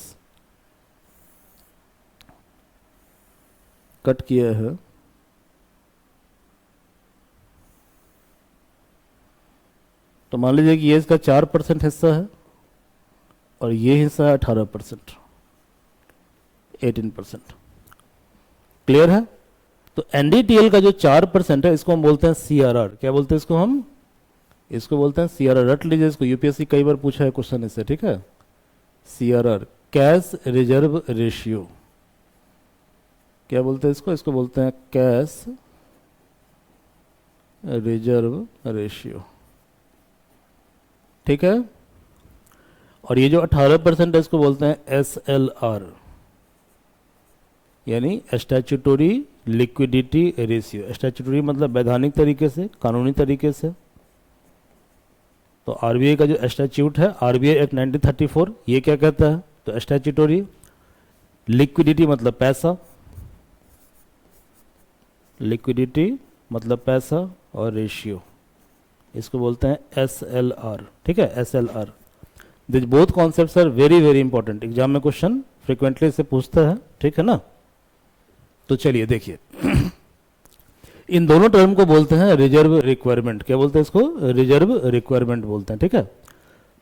cut किया है। तो मान लीजिए कि ये इसका 4% हिस्सा है और ये हिस्सा है 18%, 18%। क्लियर है? तो एनडीटीएल का जो 4% है इसको हम बोलते हैं सीआरआर। क्या बोलते हैं इसको हम? इसको बोलते हैं सीआरआर। रट लीजिए इसको, यूपीएससी कई बार पूछा है क्वेश्चन इससे, ठीक है। CRR, cash reserve ratio. क्या बोलते हैं इसको? इसको बोलते हैं कैश रिजर्व रेशियो, ठीक है। और ये जो 18% है इसको बोलते हैं एसएलआर, यानी स्टैट्यूटरी लिक्विडिटी रेशियो। स्टैट्यूटरी मतलब वैधानिक तरीके से, कानूनी तरीके से। तो आरबीआई का जो स्टैट्यूट है, आरबीआई एक्ट 1934, ये क्या कहता है? तो स्टैट्यूटरी लिक्विडिटी मतलब पैसा, लिक्विडिटी मतलब पैसा, और रेशियो इसको बोलते हैं एसएलआर, ठीक है, SLR. This both concepts are very very important, exam में क्वेश्चन फ्रिक्वेंटली से पूछता है, ठीक है ना। तो चलिए देखिए, इन दोनों टर्म को बोलते हैं रिजर्व रिक्वायरमेंट। क्या बोलते हैं इसको? रिजर्व रिक्वायरमेंट बोलते हैं, ठीक है।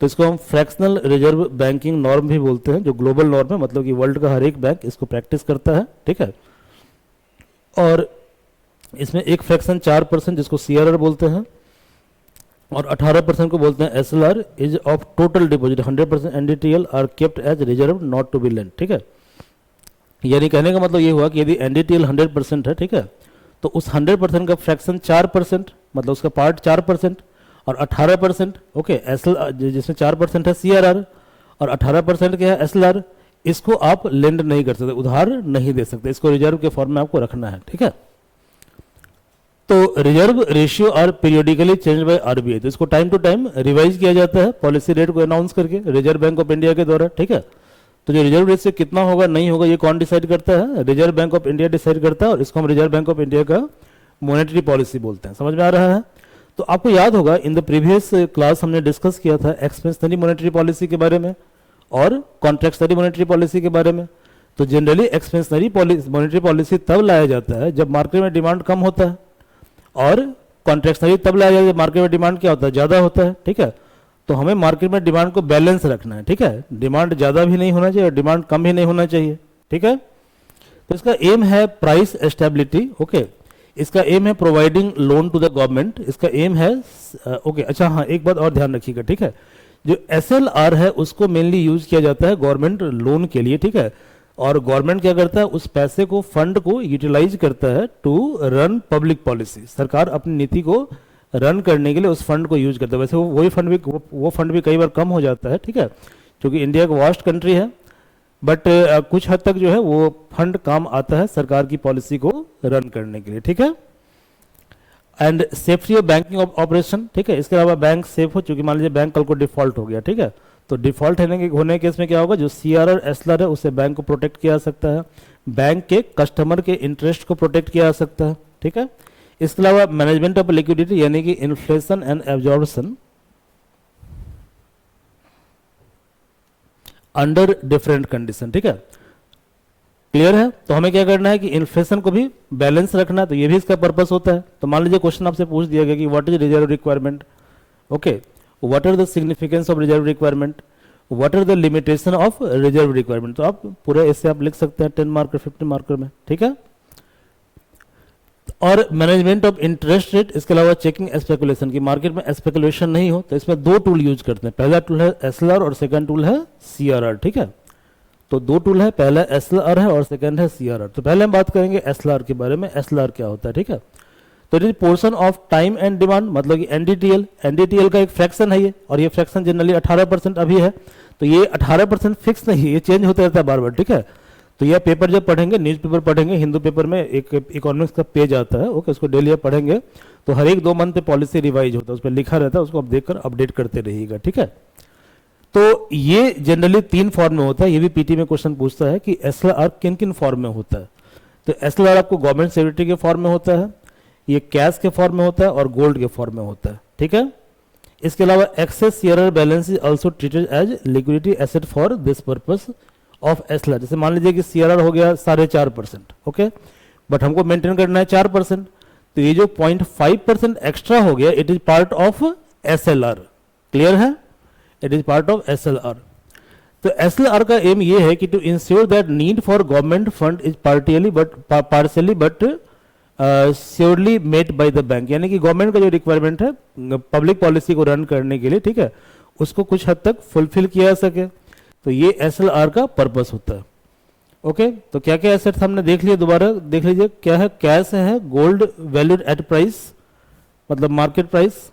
तो इसको हम फ्रैक्शनल रिजर्व बैंकिंग नॉर्म भी बोलते हैं, जो ग्लोबल नॉर्म है, मतलब कि वर्ल्ड का हर एक बैंक इसको प्रैक्टिस करता है, ठीक है। और इसमें एक फ्रैक्शन 4% जिसको सीआरआर बोलते हैं, और 18% को बोलते हैं SLR, is of total deposit 100% NDTL are kept as reserve not to be lent, ठीक है। यानी कहने का मतलब ये हुआ कि यदि एनडीटीएल 100% है, ठीक है, तो उस 100% का फ्रैक्शन 4%, मतलब उसका पार्ट 4%, और 18%, ओके, एसएलआर जिसमें 4% है सीआरआर और 18% क्या है एसएलआर, इसको आप लेंड नहीं कर सकते, उधार नहीं दे सकते, इसको रिजर्व के फॉर्म में आपको रखना है, ठीक है। तो reserve ratio are periodically change by RBI, तो इसको टाइम टू टाइम रिवाइज किया जाता है पॉलिसी रेट को अनाउंस करके रिजर्व बैंक ऑफ इंडिया के द्वारा, ठीक है। तो जो रिजर्व रेशियो कितना होगा नहीं होगा ये कौन डिसाइड करता है? Reserve Bank of India decide करता है, और इसको हम रिजर्व बैंक ऑफ इंडिया का मॉनेटरी पॉलिसी बोलते हैं। समझ में आ रहा है? तो आपको याद होगा इन द प्रीवियस क्लास हमने डिस्कस किया था एक्सपेंशनरी मॉनेटरी पॉलिसी के बारे में और कॉन्ट्रैक्शनरी मॉनेटरी पॉलिसी के बारे में। तो जनरली एक्सपेंशनरी मॉनेटरी पॉलिसी तब लाया जाता है जब मार्केट में डिमांड कम होता है, और कॉन्ट्रैक्शनरी तब लाया जाता है जब मार्केट में डिमांड क्या होता है? ज़्यादा होता है, ठीक है। तो हमें मार्केट में डिमांड को बैलेंस रखना है, ठीक है। डिमांड ज़्यादा भी नहीं होना चाहिए और डिमांड कम भी नहीं होना चाहिए, ठीक है। तो इसका एम है प्राइस स्टेबिलिटी, ओके। इसका एम है providing loan to the government, इसका एम है ओके। अच्छा हाँ, एक बात और ध्यान रखिएगा, ठीक है। जो एसएलआर है उसको मेनली यूज किया जाता है गवर्नमेंट लोन के लिए, ठीक है। और गवर्नमेंट क्या करता है? उस पैसे को, फंड को यूटिलाइज करता है टू रन पब्लिक पॉलिसी। सरकार अपनी नीति को रन करने के लिए उस फंड को यूज करता है। वैसे वो फंड भी कई बार कम हो जाता है, ठीक है, क्योंकि इंडिया एक वास्ट कंट्री है, बट कुछ हद तक जो है वो फंड काम आता है सरकार की पॉलिसी को रन करने के लिए, ठीक है। And safety of banking operation, ठीक है। इसके अलावा बैंक सेफ हो, चूंकि मान लीजिए बैंक कल को डिफॉल्ट हो गया, ठीक है, तो डिफॉल्ट होने के केस में क्या होगा, जो सीआरआर एसएलआर है उसे बैंक को प्रोटेक्ट किया जा सकता है, बैंक के कस्टमर के इंटरेस्ट को प्रोटेक्ट किया जा सकता है, ठीक है। इसके अलावा मैनेजमेंट ऑफ लिक्विडिटी यानी कि inflation and absorption under different condition, ठीक है, क्लियर है। तो हमें क्या करना है कि इन्फ्लेशन को भी बैलेंस रखना है, तो ये भी इसका पर्पस होता है। तो मान लीजिए क्वेश्चन आपसे पूछ दिया गया कि what is reserve requirement, okay, what are the significance of reserve requirement, what are the limitation of reserve requirement, तो आप पूरे ऐसे आप लिख सकते हैं 10 मार्कर 15 मार्कर में, ठीक है। और मैनेजमेंट ऑफ इंटरेस्ट रेट, इसके अलावा चेकिंग स्पेकुलेशन की मार्केट में स्पेकुलेशन नहीं हो, तो इसमें दो टूल यूज करते हैं, पहला टूल है एसएलआर और सेकंड टूल है सीआरआर, ठीक है। तो दो टूल है, पहला एसएलआर है और सेकंड है सीआरआर। तो पहले हम बात करेंगे एसएलआर के बारे में, एसएलआर क्या होता है, ठीक है। तो it is portion of time and demand, मतलब कि एनडीटीएल, एनडीटीएल का एक फ्रैक्शन है ये, और ये फ्रैक्शन जनरली 18% अभी है। तो ये 18% फिक्स नहीं है, ये चेंज होता रहता है बार बार, ठीक है। तो यह पेपर जब पढ़ेंगे, न्यूज़पेपर पढ़ेंगे, हिंदू पेपर में एक इकोनॉमिक्स का पेज आता है, ओके, उसको डेली आप पढ़ेंगे, तो हर एक 2 मंथ पे पॉलिसी रिवाइज होता है, उस पर लिखा रहता है, उसको आप देखकर अपडेट करते रहिएगा, ठीक है। तो ये जनरली 3 फॉर्म में होता है, ये भी पीटी में क्वेश्चन पूछता है कि एसएलआर किन किन फॉर्म में होता है। तो एसएलआर आपको गवर्नमेंट सिक्योरिटी के फॉर्म में होता है, ये कैश के फॉर्म में होता है और गोल्ड के फॉर्म में होता है, ठीक है। इसके अलावा excess CRR balance is also treated as liquidity asset for this purpose of SLR. जैसे मान लीजिए कि सीआरआर हो गया 4.5%, ओके, बट हमको मेंटेन करना है 4%, तो ये जो 0.5% एक्स्ट्रा हो गया, it is part of SLR, clear है, it is part of SLR. तो एसएलआर का एम ये है कि to ensure that need for government fund is partially but surely met by the bank, यानी कि गवर्नमेंट का जो रिक्वायरमेंट है पब्लिक पॉलिसी को रन करने के लिए, ठीक है, उसको कुछ हद तक फुलफिल किया जा सके, तो ये एसएलआर का पर्पस होता है, ओके। तो क्या क्या एसेट्स हमने देख लिया, दोबारा देख लीजिए, क्या है, कैश है, गोल्ड वैल्यूड एट प्राइस मतलब मार्केट प्राइस,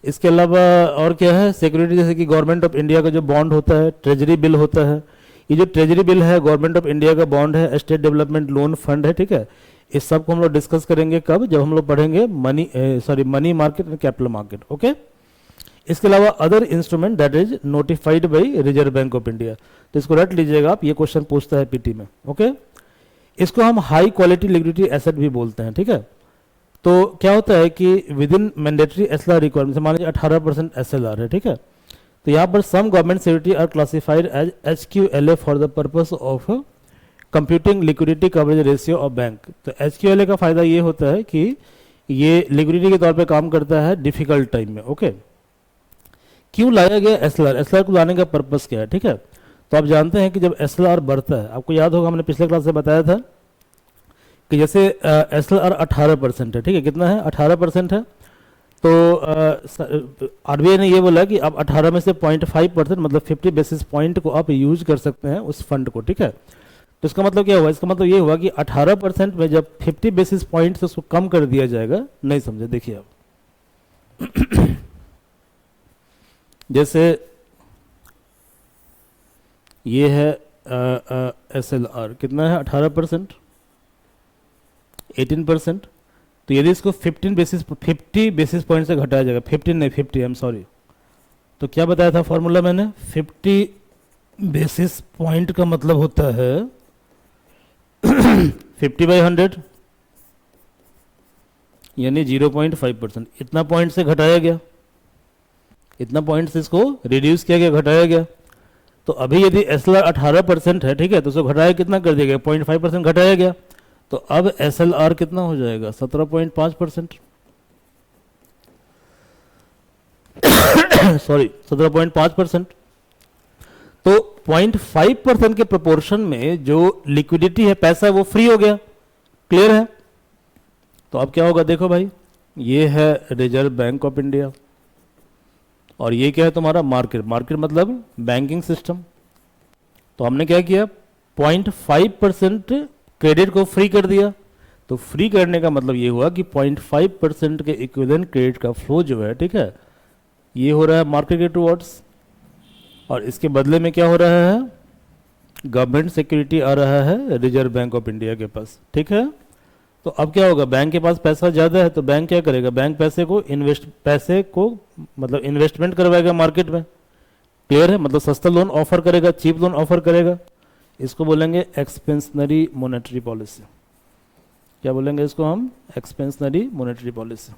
इसके अलावा और क्या है, सिक्योरिटी, जैसे कि गवर्नमेंट ऑफ इंडिया का जो बॉन्ड होता है, ट्रेजरी बिल होता है, ये जो ट्रेजरी बिल है गवर्नमेंट ऑफ इंडिया का बॉन्ड है, स्टेट डेवलपमेंट लोन फंड है, ठीक है। इस सब को हम लोग डिस्कस करेंगे कब, जब हम लोग पढ़ेंगे money market and capital market, okay. इसके अलावा other instrument that is notified by Reserve Bank of India, तो इसको रट लीजिएगा आप, ये क्वेश्चन पूछता है पीटी में, ओके। इसको हम हाई क्वालिटी लिक्विडिटी एसेट भी बोलते हैं, ठीक है। तो क्या होता है कि with in mandatory SLR requirement, मान लीजिए 18% एसएलआर है, ठीक है। तो यहाँ पर some government security are classified as HQLA for the purpose of computing liquidity coverage ratio of bank. तो एचक्यूएलए का फायदा ये होता है कि ये लिक्विडिटी के तौर पे काम करता है डिफिकल्ट टाइम में, ओके। क्यों लाया गया एसएलआर, एसएलआर को लाने का पर्पस क्या है, ठीक है। तो आप जानते हैं कि जब एसएलआर बढ़ता है, आपको याद होगा हमने पिछले क्लास से बताया था कि जैसे एसएलआर 18% है, ठीक है, कितना है, 18% है। तो आरबीआई ने ये बोला कि आप 18 में से 0.5% मतलब 50 बेसिस पॉइंट को आप यूज कर सकते हैं उस फंड को, ठीक है। तो इसका मतलब क्या हुआ, इसका मतलब ये हुआ कि 18% में जब 50 बेसिस पॉइंट से उसको कम कर दिया जाएगा, नहीं समझे, देखिए आप जैसे ये है एसएलआर कितना है, 18%, 18%, तो यदि इसको 50 बेसिस पॉइंट से घटाया जाएगा, 15 नहीं 50, आई एम सॉरी, तो क्या बताया था फॉर्मूला मैंने, 50 बेसिस पॉइंट का मतलब होता है 50/100 यानी 0.5%, इतना पॉइंट से घटाया गया, इतना पॉइंट से इसको रिड्यूस किया गया, घटाया गया। तो अभी यदि एसएलआर 18% है, ठीक है, तो उसको घटाया कितना कर दिया गया, 0.5% घटाया गया, तो अब एसएलआर कितना हो जाएगा, 17.5%, सॉरी 17.5%। तो 0.5% के प्रोपोर्शन में जो लिक्विडिटी है, पैसा है, वो फ्री हो गया, क्लियर है। तो अब क्या होगा, देखो भाई, ये है रिजर्व बैंक ऑफ इंडिया और ये क्या है तुम्हारा मार्केट, मार्केट मतलब बैंकिंग सिस्टम। तो हमने क्या किया, 0.5% क्रेडिट को फ्री कर दिया। तो फ्री करने का मतलब ये हुआ कि 0.5% के इक्विवेलेंट क्रेडिट का फ्लो जो है, ठीक है, ये हो रहा है मार्केट के टुवर्ड्स, और इसके बदले में क्या हो रहा है, गवर्नमेंट सिक्योरिटी आ रहा है रिजर्व बैंक ऑफ इंडिया के पास, ठीक है। तो अब क्या होगा, बैंक के पास पैसा ज़्यादा है, तो बैंक क्या करेगा, बैंक पैसे को मतलब इन्वेस्टमेंट करवाएगा मार्केट में, क्लियर है, मतलब सस्ता लोन ऑफर करेगा, चीप लोन ऑफर करेगा, इसको बोलेंगे एक्सपेंशनरी मॉनेटरी पॉलिसी। क्या बोलेंगे इसको हम? Expansionary monetary policy.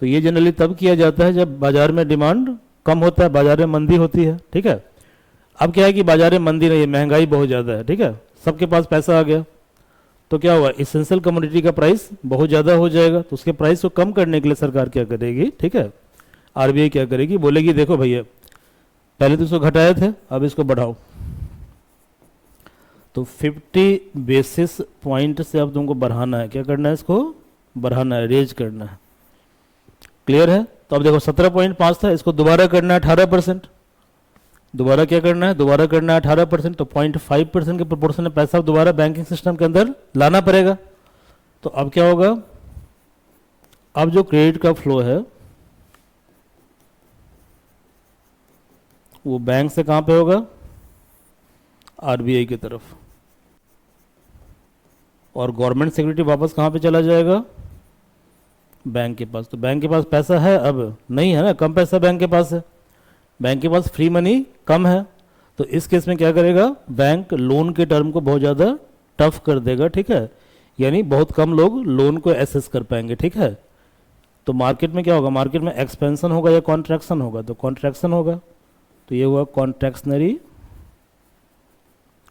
तो ये जनरली तब किया जाता है जब बाजार में डिमांड कम होता है, बाजार में मंदी होती है, ठीक है। अब क्या है कि बाजार में मंदी नहीं है, महंगाई बहुत ज़्यादा है, ठीक है, सबके पास पैसा आ गया, तो क्या हुआ, इसेंशियल कमोडिटी का प्राइस बहुत ज़्यादा हो जाएगा, तो उसके प्राइस को कम करने के लिए सरकार क्या करेगी, ठीक है, आरबीआई क्या करेगी, बोलेगी देखो भैया पहले तो इसको घटाए थे, अब इसको बढ़ाओ। तो 50 बेसिस पॉइंट से अब तुमको बढ़ाना है, क्या करना है, इसको बढ़ाना है, रेज करना है। क्लियर है? तो अब देखो 17.5 था, इसको दोबारा करना है 18%। दोबारा क्या करना है? दोबारा करना है 18%। तो 0.5% के प्रोपोर्शन में पैसा दोबारा बैंकिंग सिस्टम के अंदर लाना पड़ेगा। तो अब क्या होगा, अब जो क्रेडिट का फ्लो है वो बैंक से कहां पे होगा? आरबीआई की तरफ। और गवर्नमेंट सिक्योरिटी वापस कहां पे चला जाएगा? बैंक के पास। तो बैंक के पास पैसा है अब नहीं है ना, कम पैसा बैंक के पास है, बैंक के पास फ्री मनी कम है। तो इस केस में क्या करेगा, बैंक लोन के टर्म को बहुत ज़्यादा टफ कर देगा, ठीक है, यानी बहुत कम लोग लोन को एसेस कर पाएंगे, ठीक है। तो मार्केट में क्या होगा, मार्केट में एक्सपेंशन होगा या कॉन्ट्रैक्शन होगा? तो कॉन्ट्रैक्शन होगा। तो ये हुआ contractionary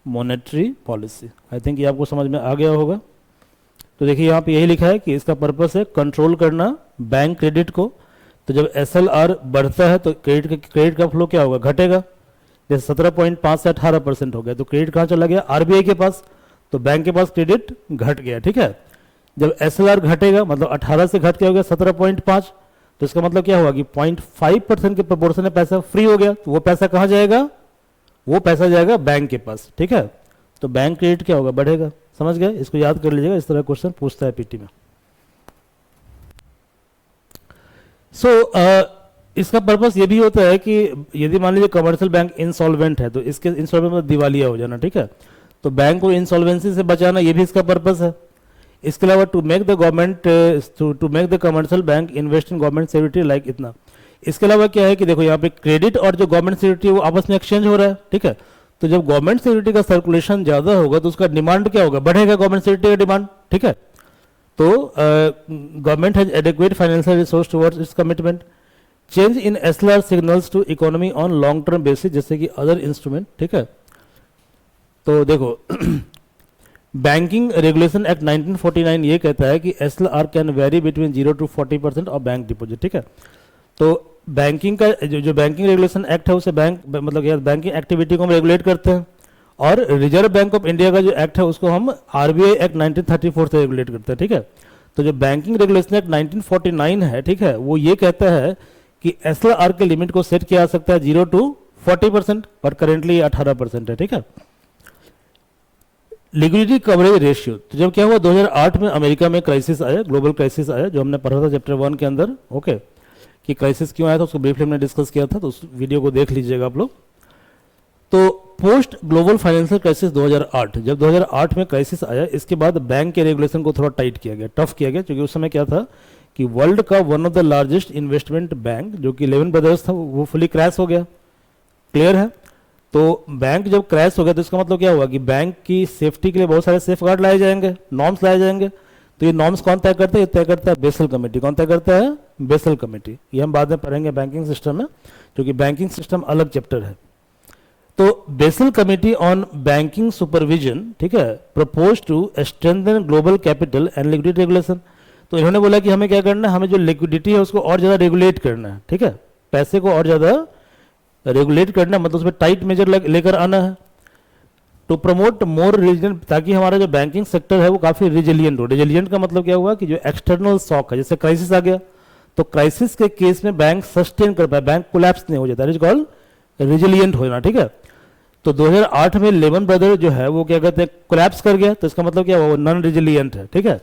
monetary policy. I think ये आपको समझ में आ गया होगा। तो देखिए यहाँ पे यही लिखा है कि इसका पर्पस है कंट्रोल करना बैंक क्रेडिट को। तो जब एसएलआर बढ़ता है तो क्रेडिट का फ्लो क्या होगा, घटेगा। जैसे 17.5 से 18% हो गया, तो क्रेडिट कहाँ चला गया? आरबीआई के पास। तो बैंक के पास क्रेडिट घट गया, ठीक है। जब एसएलआर घटेगा, मतलब 18 से घट के हो गया 17.5, तो इसका मतलब क्या हुआ कि 0.5% के प्रोपोर्शन में पैसा फ्री हो गया। तो वो पैसा कहाँ जाएगा? वो पैसा जाएगा बैंक के पास, ठीक है। तो बैंक क्रेडिट क्या होगा, बढ़ेगा। समझ गए? इसको याद कर लीजिएगा, इस तरह क्वेश्चन पूछता है पीटी में। इसका पर्पस ये भी होता है कि यदि मान लीजिए कमर्शियल बैंक इंसॉल्वेंट है, तो इसके इंसॉल्वेंट मतलब दिवालिया हो जाना, ठीक है। तो बैंक को इंसॉल्वेंसी से बचाना, ये भी इसका पर्पस है। इसके अलावा to make the government to make the commercial bank invest in government security like इतना। इसके अलावा क्या है कि देखो यहाँ पे क्रेडिट और जो गवर्नमेंट सिक्योरिटी है वो आपस में एक्सचेंज हो रहा है, ठीक है। तो जब गवर्नमेंट सिक्योरिटी का सर्कुलेशन ज्यादा होगा तो उसका डिमांड क्या होगा, बढ़ेगा गवर्नमेंट सिक्योरिटी का डिमांड, ठीक है। तो government has adequate financial resource towards its commitment. Change in SLR signals to economy on long term basis, जैसे कि अदर इंस्ट्रूमेंट, ठीक है। तो देखो बैंकिंग रेगुलेशन एक्ट 1949 ये कहता है कि SLR can very between 0 to 40% of bank deposit, ठीक है। तो बैंकिंग का जो बैंकिंग रेगुलेशन एक्ट है उसे बैंक मतलब बैंकिंग एक्टिविटी को हम रेगुलेट करते हैं। और रिजर्व बैंक ऑफ इंडिया का जो एक्ट है उसको हम आरबीआई एक्ट 1934 से रेगुलेट करते हैं, ठीक है। तो जो बैंकिंग रेगुलेशन एक्ट 1949 है, ठीक है, वो ये कहता है कि एसएलआर के लिमिट को सेट किया जा सकता है 0 to 40%, पर करेंटली 18% है, ठीक है। लिक्विडिटी कवरेज रेशियो, तो जब क्या हुआ 2008 में अमेरिका में क्राइसिस आया, ग्लोबल क्राइसिस आया, जो हमने पढ़ा था चैप्टर 1 के अंदर, ओके, कि क्राइसिस क्यों आया था उसको ब्रीफली हमने डिस्कस किया था, तो उस वीडियो को देख लीजिएगा आप लोग। तो पोस्ट ग्लोबल फाइनेंशियल क्राइसिस 2008, जब 2008 में क्राइसिस आया, इसके बाद बैंक के रेगुलेशन को थोड़ा टाइट किया गया, टफ किया गया, क्योंकि उस समय क्या था कि वर्ल्ड का one of the largest investment bank जो कि लेमन ब्रदर्स था वो फुली क्रैश हो गया। क्लियर है? तो बैंक जब क्रैश हो गया तो इसका मतलब क्या हुआ कि बैंक की सेफ्टी के लिए बहुत सारे सेफ गार्ड लाए जाएंगे, नॉर्म्स लाए जाएंगे। तो ये नॉर्म्स कौन तय करता है? ये तय करता है बेसल कमेटी। कौन तय करता है? Basal committee. ये हम बाद में पढ़ेंगे बैंकिंग सिस्टम में, क्योंकि बैंकिंग सिस्टम अलग चैप्टर है। तो Basel committee on banking supervision, ठीक है, propose to strengthen global capital and liquidity regulation. तो इन्होंने बोला कि हमें क्या करना है, हमें जो लिक्विडिटी है उसको और ज्यादा रेगुलेट करना है, ठीक है, पैसे को और ज्यादा रेगुलेट करना है, मतलब उसमें टाइट मेजर लेकर आना है। टू प्रमोट मोर रिजिलियंट, ताकि हमारा जो बैंकिंग सेक्टर है वो काफी रिजिलियंट हो। रिजिलियंट का मतलब क्या हुआ कि जो एक्सटर्नल शॉक है, जैसे क्राइसिस आ गया, तो क्राइसिस के केस में बैंक सस्टेन कर पाए, बैंक कोलैप्स नहीं हो जाता, इट इज कॉल्ड रिजिलियंट होना, ठीक है। तो 2008 में लेमन ब्रदर जो है वो क्या कहते हैं, कोलैप्स कर गया, तो इसका मतलब क्या हुआ, वो नॉन रिजिलियंट है, ठीक है।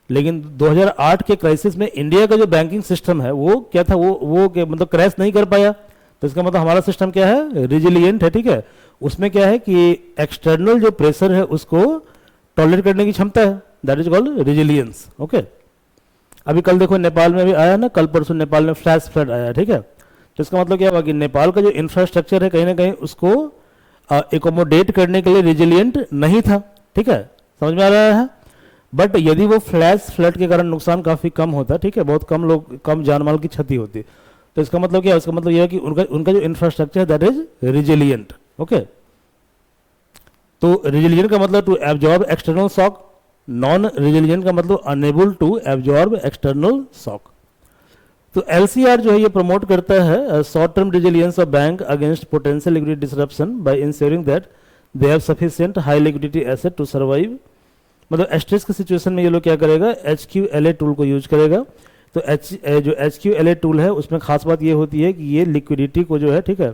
लेकिन 2008 के क्राइसिस में इंडिया का जो बैंकिंग सिस्टम है वो क्या था, वो मतलब क्रैश नहीं कर पाया, तो इसका मतलब हमारा सिस्टम क्या है, रिजिलियंट है, ठीक है। उसमें क्या है कि एक्सटर्नल जो प्रेशर है उसको टॉलरेट करने की क्षमता है, that is called resilience, okay. अभी कल देखो नेपाल में भी आया ना, कल परसों नेपाल में फ्लैश फ्लड आया, ठीक है। तो इसका मतलब क्या हुआ कि नेपाल का जो इंफ्रास्ट्रक्चर है कहीं ना कहीं उसको एकोमोडेट करने के लिए रिजिलियंट नहीं था, ठीक है, समझ में आ रहा है। बट यदि वो फ्लैश फ्लड के कारण नुकसान काफ़ी कम होता, ठीक है, बहुत कम लोग, कम जान माल की क्षति होती, तो इसका मतलब क्या है, इसका मतलब यह है कि उनका उनका जो इंफ्रास्ट्रक्चर है दैट इज रिजिलियंट। ओके, तो रिजिलियंट का मतलब to absorb external shock, non resilient का मतलब unable to absorb external shock. तो एलसीआर जो है ये प्रमोट करता है short term resilience of bank against potential liquidity disruption by ensuring that they have sufficient high liquidity asset to survive. मतलब stress की सिचुएशन में ये लोग क्या करेगा, HQLA टूल को यूज करेगा। तो जो HQLA टूल है उसमें खास बात ये होती है कि ये लिक्विडिटी को जो है, ठीक है,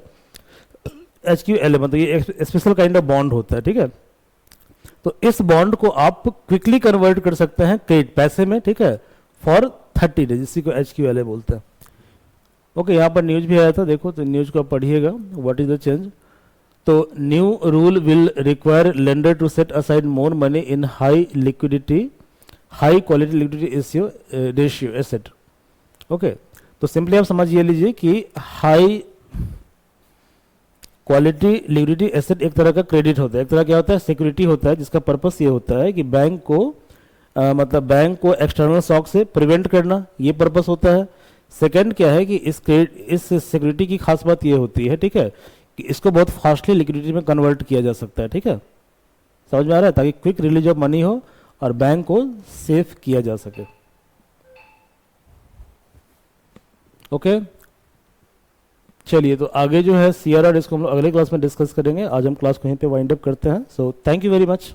HQLA मतलब ये स्पेशल काइंड ऑफ बॉन्ड होता है, ठीक है, तो इस बॉन्ड को आप क्विकली कन्वर्ट कर सकते हैं क्रेडिट पैसे में, ठीक है, फॉर 30 डेज, इसी को HQLA बोलते हैं। ओके, यहाँ पर न्यूज भी आया था, देखो तो न्यूज को आप पढ़िएगा, व्हाट इज द चेंज। तो new rule will require lender to set aside more money in high quality liquidity ratio asset. Okay, तो सिंपली आप समझ ये लीजिए कि हाई क्वालिटी लिक्विडिटी एसेट एक तरह का क्रेडिट होता है, एक तरह क्या होता है, सिक्योरिटी होता है, जिसका पर्पस ये होता है कि बैंक को मतलब बैंक को एक्सटर्नल शॉक से प्रिवेंट करना, ये पर्पस होता है। सेकंड क्या है कि इस सिक्योरिटी की खास बात ये होती है, ठीक है, कि इसको बहुत फास्टली लिक्विडिटी में कन्वर्ट किया जा सकता है, ठीक है, समझ में आ रहा है, ताकि क्विक रिलीज ऑफ मनी हो और बैंक को सेफ किया जा सके। ओके, चलिए, तो आगे जो है CRR इसको हम लोग अगले क्लास में डिस्कस करेंगे। आज हम क्लास को यहीं पे वाइंड अप करते हैं। So thank you very much.